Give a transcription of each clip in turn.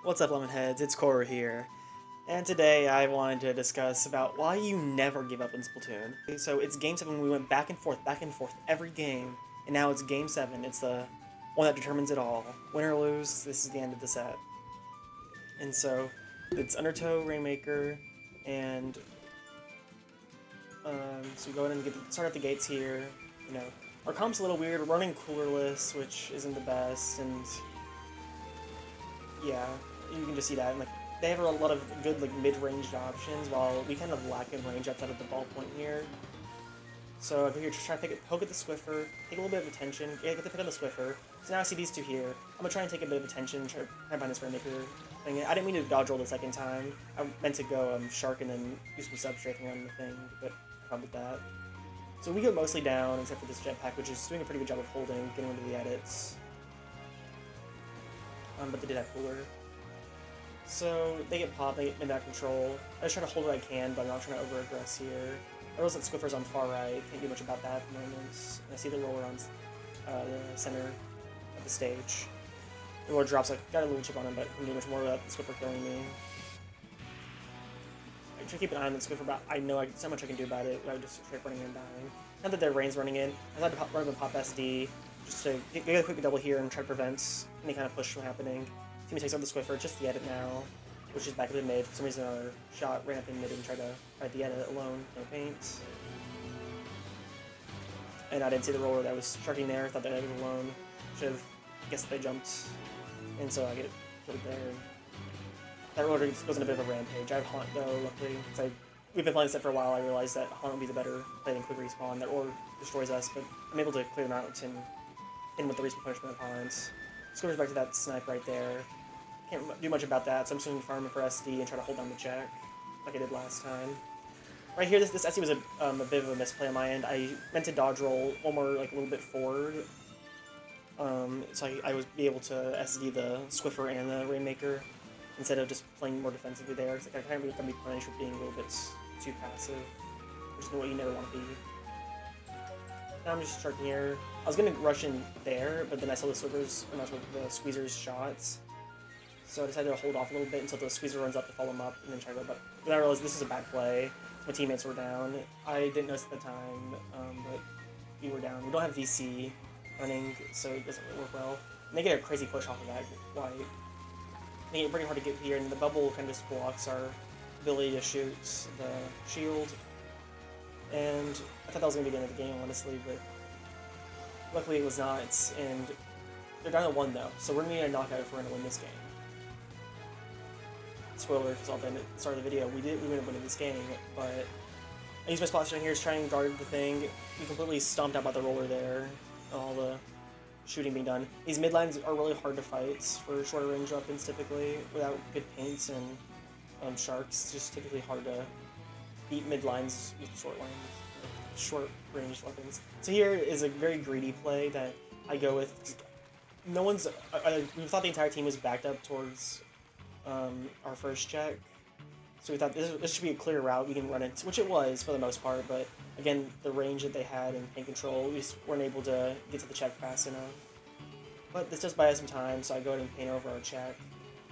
What's up, Lemonheads? It's Cora here, and today I wanted to discuss about why you never give up in Splatoon. So it's Game 7, we went back and forth every game, and now it's Game 7, it's the one that determines it all. Win or lose, this is the end of the set. And so, it's Undertow, Rainmaker, and so we go ahead and start at the gates here. You know, our comp's a little weird, we're running coolerless, which isn't the best, and yeah, you can just see that. And, like, they have a lot of good mid-range options, while we kind of lack in range outside of the ballpoint here. So if you're just trying to poke at the Swiffer, take a little bit of attention, get the pick on the Swiffer. So now I see these two here. I'm gonna try and take a bit of attention, try to find this Rainmaker thing. I didn't mean to dodge roll the second time. I meant to go Shark and then do some substrafing on the thing, but I found with that. So we go mostly down, except for this jetpack, which is doing a pretty good job of holding, getting into the edits. But they did have cooler. So they get popped, they get mid-back control. I just try to hold what I can, but I'm not trying to over-aggress here. I realize that Swiffer's on far right, can't do much about that at the moment. And I see the roller on the center of the stage. The roller drops, like, got a little chip on him, but I'm doing much more without the Swiffer killing me. I try to keep an eye on the Swiffer, but I know there's not much I can do about it without just straight running in and dying. Now that their rain's running in, I thought to run up and pop SD, just to get a quick double here and try to prevent any kind of push from happening. Team takes out the Swiffer, just the edit now, which is back in the mid. For some reason our shot ran up in mid and tried to fight the edit alone, no paint. And I didn't see the roller that was sharking there, thought that edit alone. Should have guessed they jumped. And so I get killed there. That roller goes in a bit of a rampage. I have Haunt though, luckily. We've been playing this set for a while, I realized that Haunt would be the better play than quick respawn. That roller destroys us, but I'm able to clear them out and in with the respawn punishment opponents. Scores back to that snipe right there. Can't do much about that, so I'm just going to farm for SD and try to hold down the check, like I did last time. Right here, this SD was a bit of a misplay on my end. I meant to dodge roll one more, a little bit forward. So I was able to SD the Swiffer and the Rainmaker, instead of just playing more defensively there, because I kind of going to be punished for being a little bit too passive, which is what you never want to be. Now I'm just starting here. I was going to rush in there, but then I saw the Squeezer's shots. So I decided to hold off a little bit until the Squeezer runs up to follow him up, and then try to go. But then I realized this is a bad play. My teammates were down. I didn't notice at the time, but we were down. We don't have VC running, so it doesn't really work well. And they get a crazy push off of that white. They get pretty hard to get here, and the bubble kind of just blocks our ability to shoot the shield. And I thought that was going to be the end of the game, honestly, but luckily it was not. And they're down to 1 though, so we're going to need a knockout if we're going to win this game. Spoiler if it's all done at the start of the video, we wouldn't win this game, but I used my spot down here to try and guard the thing. We completely stomped out by the roller there, all the shooting being done. These mid lines are really hard to fight for shorter range weapons typically, without good paints and sharks. It's just typically hard to beat mid lines with short range weapons. So here is a very greedy play that I go with. No one's, we thought the entire team was backed up towards our first check, so we thought this should be a clear route we can run it, which it was for the most part, but again, the range that they had and paint control, we just weren't able to get to the check fast enough. But this does buy us some time, so I go ahead and paint over our check.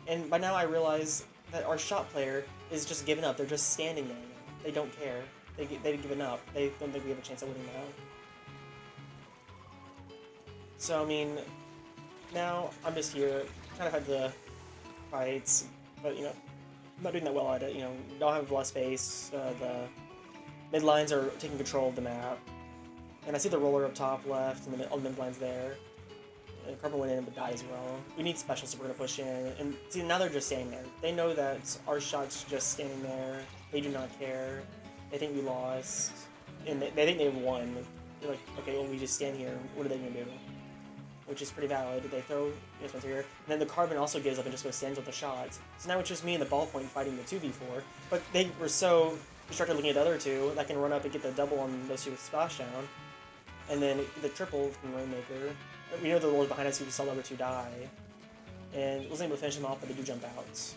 And by now I realize that our shot player is just giving up. They're just standing there. They don't care. They've given up. They don't think we have a chance at winning now. So, I mean, now I'm just here, trying to fight the fights, but, you know, I'm not doing that well at it. You know, don't have a lot of space. The mid lines are taking control of the map, and I see the roller up top left, and all the mid lines there. And Carbon went in but died as well. We need specials, so we're gonna push in. And see, now they're just standing there. They know that our shot's just standing there. They do not care. They think we lost, and they think they've won. They're like, okay, well, we just stand here. What are they gonna do? Which is pretty valid. They throw Spencer here. And then the Carbon also gives up and just goes stands with the shots. So now it's just me and the ballpoint fighting the 2v4. But they were so distracted looking at the other two that can run up and get the double on those two with splashdown. And then the triple from Rainmaker. We know the roller's behind us, so we saw the other two die. And wasn't able to finish them off, but they do jump out.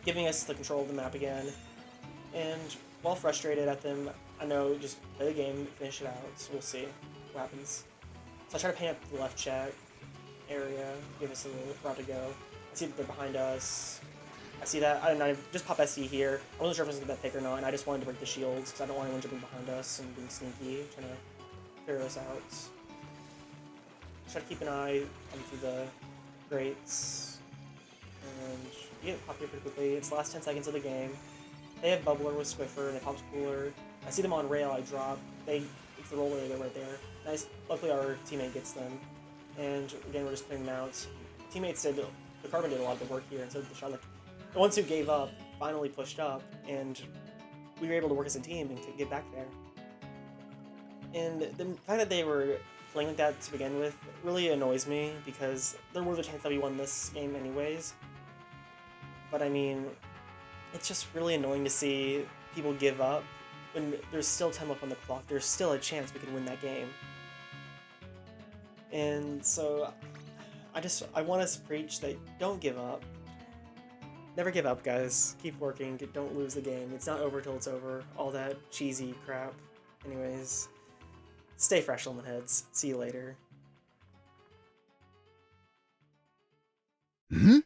Giving us the control of the map again. And while frustrated at them, I know just play the game, finish it out. So we'll see what happens. So I try to paint up the left check area, give us a little route to go. I see that they're behind us. I see that, and I just pop SC here. I wasn't sure if I was going to pick or not, and I just wanted to break the shields, because I don't want anyone jumping behind us and being sneaky, trying to clear us out. Try to keep an eye through the grates. And you get pop here pretty quickly. It's the last 10 seconds of the game. They have Bubbler with Swiffer, and they pop Cooler. I see them on rail, I drop. It's the roller, they're right there. Nice. Luckily our teammate gets them. And again, we're just clearing them out. Teammates did, the Carbon did a lot of the work here, and so did the Charlotte. The ones who gave up finally pushed up, and we were able to work as a team and to get back there. And the fact that they were playing like that to begin with really annoys me, because there was a chance that we won this game anyways. But I mean, it's just really annoying to see people give up when there's still 10 left on the clock. There's still a chance we can win that game. And so I want us to preach that don't give up. Never give up, guys. Keep working. Don't lose the game. It's not over till it's over. All that cheesy crap. Anyways, stay fresh, lemon heads. See you later. Hmm?